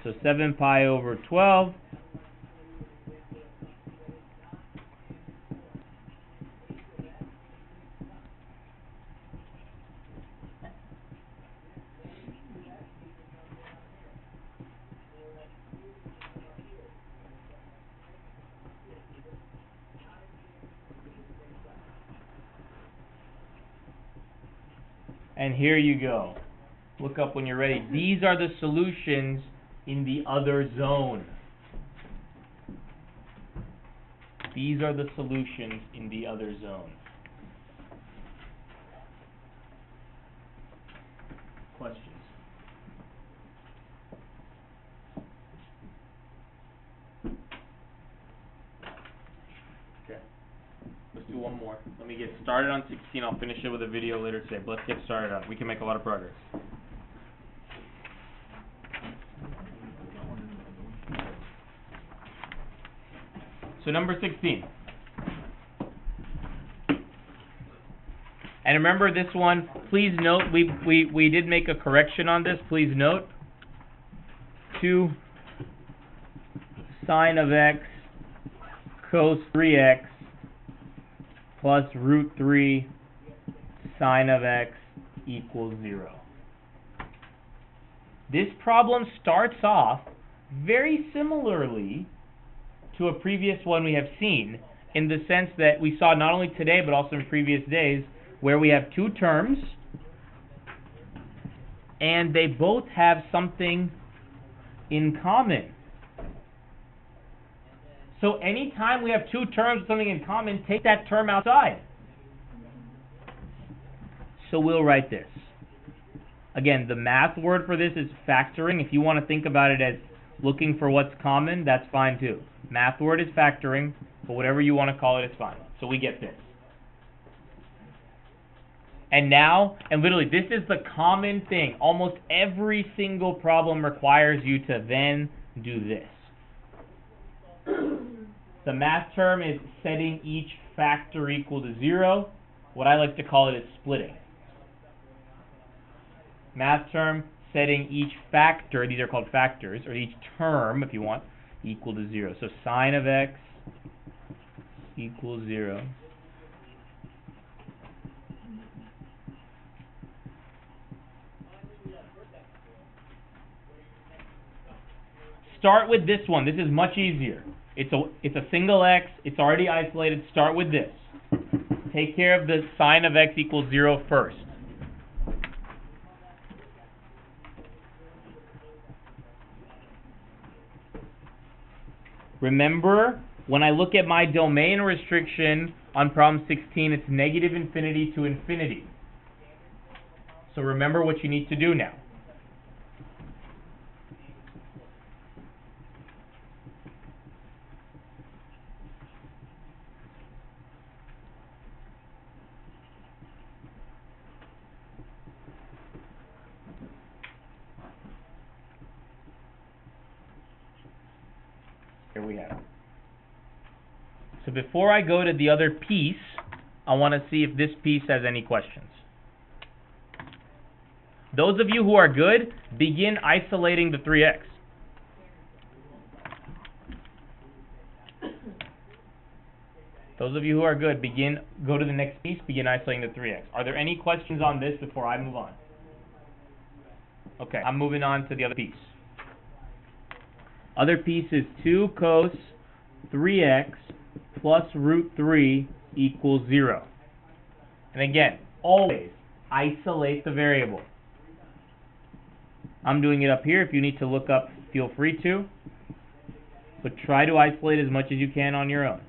So 7 pi over 12. And here you go. Look up when you're ready. These are the solutions in the other zone. These are the solutions in the other zone. Questions? Okay. Let's do one more. Let me get started on 16. I'll finish it with a video later today. But let's get started on it. We can make a lot of progress. So number 16. And remember this one, please note, we did make a correction on this. Please note, 2 sine of x cos 3x plus root 3 sine of x equals 0. This problem starts off very similarly to a previous one we have seen, in the sense that we saw not only today but also in previous days, where we have two terms and they both have something in common. So anytime we have two terms with something in common, take that term outside. So we'll write this. Again, the math word for this is factoring. If you want to think about it as looking for what's common, that's fine too. Math word is factoring, but whatever you want to call it, it's fine. So we get this. And now, and literally, this is the common thing. Almost every single problem requires you to then do this. The math term is setting each factor equal to 0. What I like to call it is splitting. Math term, setting each factor, these are called factors, or each term, if you want, equal to 0. So sine of x equals 0. Start with this one. This is much easier. It's a single x. It's already isolated. Start with this. Take care of the sine of x equals 0 first. Remember, when I look at my domain restriction on problem 16, it's negative infinity to infinity. So remember what you need to do now. Here we have it. So before I go to the other piece, I want to see if this piece has any questions. Those of you who are good, begin isolating the 3x. Those of you who are good, go to the next piece, begin isolating the 3x. Are there any questions on this before I move on? Okay, I'm moving on to the other piece. Other piece is 2 cos 3x plus root 3 equals 0. And again, always isolate the variable. I'm doing it up here. If you need to look up, feel free to. But try to isolate as much as you can on your own.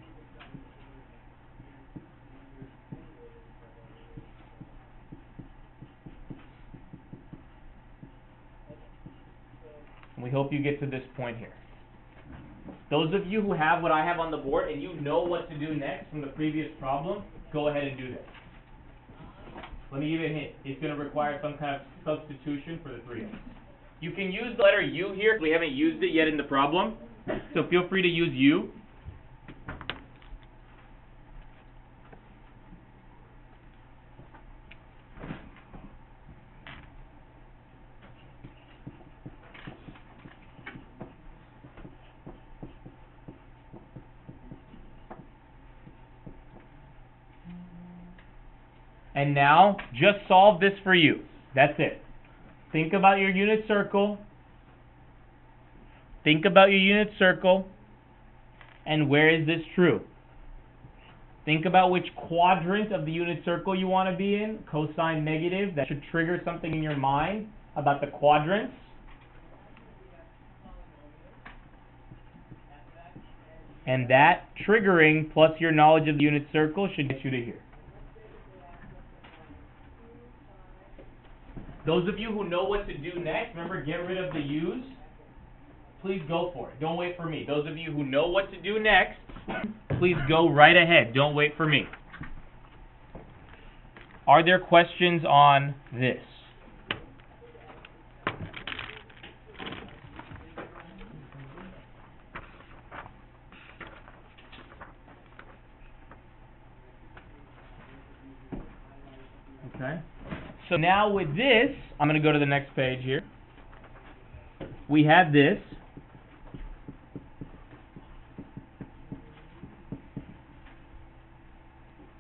And we hope you get to this point here. Those of you who have what I have on the board and you know what to do next from the previous problem, go ahead and do this. Let me give you a hint. It's going to require some kind of substitution for the 3x. You can use the letter U here. We haven't used it yet in the problem. So feel free to use U. And now, just solve this for you. That's it. Think about your unit circle. Think about your unit circle. And where is this true? Think about which quadrant of the unit circle you want to be in. Cosine negative. That should trigger something in your mind about the quadrants. And that triggering plus your knowledge of the unit circle should get you to here. Those of you who know what to do next, remember, get rid of the U's. Please go for it. Don't wait for me. Those of you who know what to do next, please go right ahead. Don't wait for me. Are there questions on this? Okay. So now with this, I'm going to go to the next page here. We have this.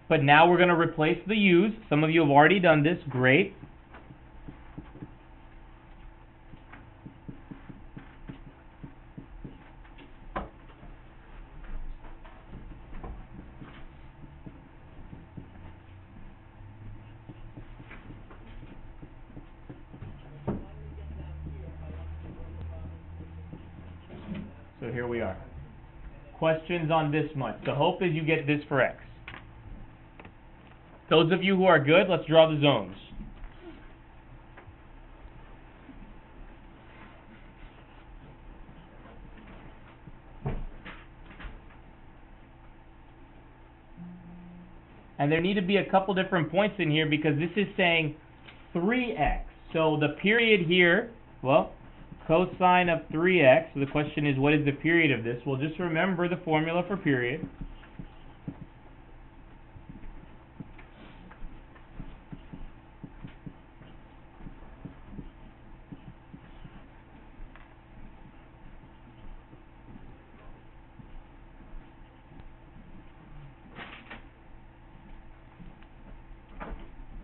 But now we're going to replace the U's. Some of you have already done this. Great. So here we are. Questions on this much. The hope is you get this for X. Those of you who are good, let's draw the zones. And there need to be a couple different points in here because this is saying 3x. So the period here, well, cosine of 3x. So the question is, what is the period of this? Well, just remember the formula for period.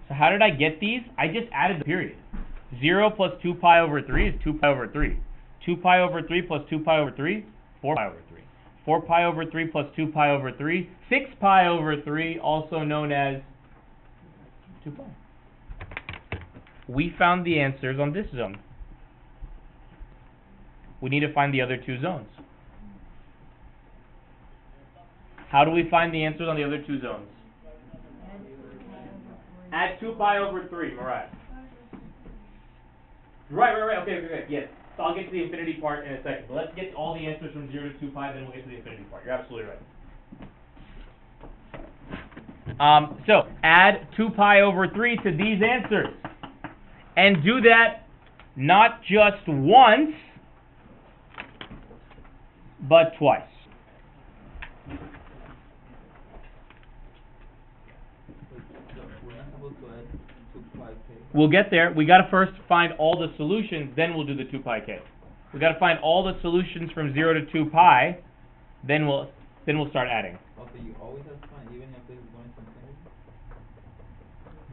So how did I get these? I just added the period. 0 plus 2 pi over 3 is 2 pi over 3. 2 pi over 3 plus 2 pi over 3, 4 pi over 3. 4 pi over 3 plus 2 pi over 3, 6 pi over 3, also known as 2 pi. We found the answers on this zone. We need to find the other two zones. How do we find the answers on the other two zones? Add 2 pi over 3, Mariah. Right, okay, yes. So I'll get to the infinity part in a second. But let's get all the answers from 0 to 2 pi, then we'll get to the infinity part. You're absolutely right. So add 2 pi over 3 to these answers. And do that not just once, but twice. We'll get there. We got to first find all the solutions, then we'll do the 2 pi k. We got to find all the solutions from 0 to 2 pi, then we'll start adding. Also, you always have to find even if it's going to infinity?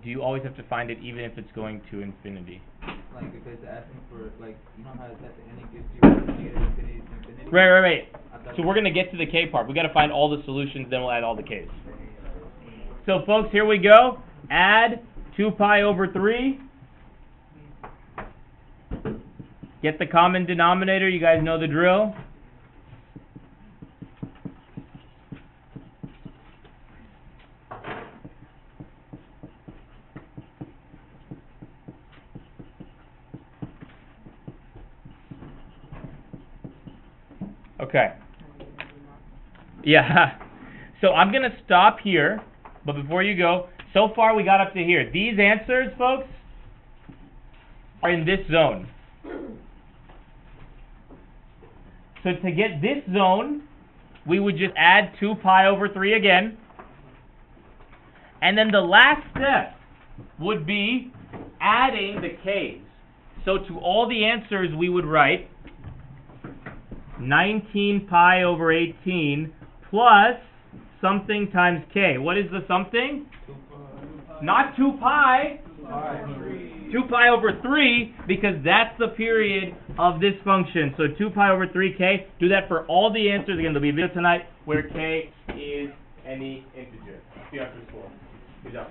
Do you always have to find it even if it's going to infinity? Like if it's asking for, like, you know how it's at the end it gives you negative infinity to infinity? Right. So we're going to get to the k part. We got to find all the solutions, then we'll add all the k's. So folks, here we go. Add 2 pi over 3. Get the common denominator. You guys know the drill. Okay. Yeah. So I'm going to stop here. But before you go, so far we got up to here. These answers, folks, are in this zone. So to get this zone, we would just add 2 pi over 3 again. And then the last step would be adding the k's. So to all the answers, we would write 19 pi over 18 plus something times k. What is the something? Not 2 pi. 2 pi over 3, because that's the period of this function. So 2 pi over 3k. Do that for all the answers. Again, there'll be a video tonight where k is any integer. See you after school. Good job.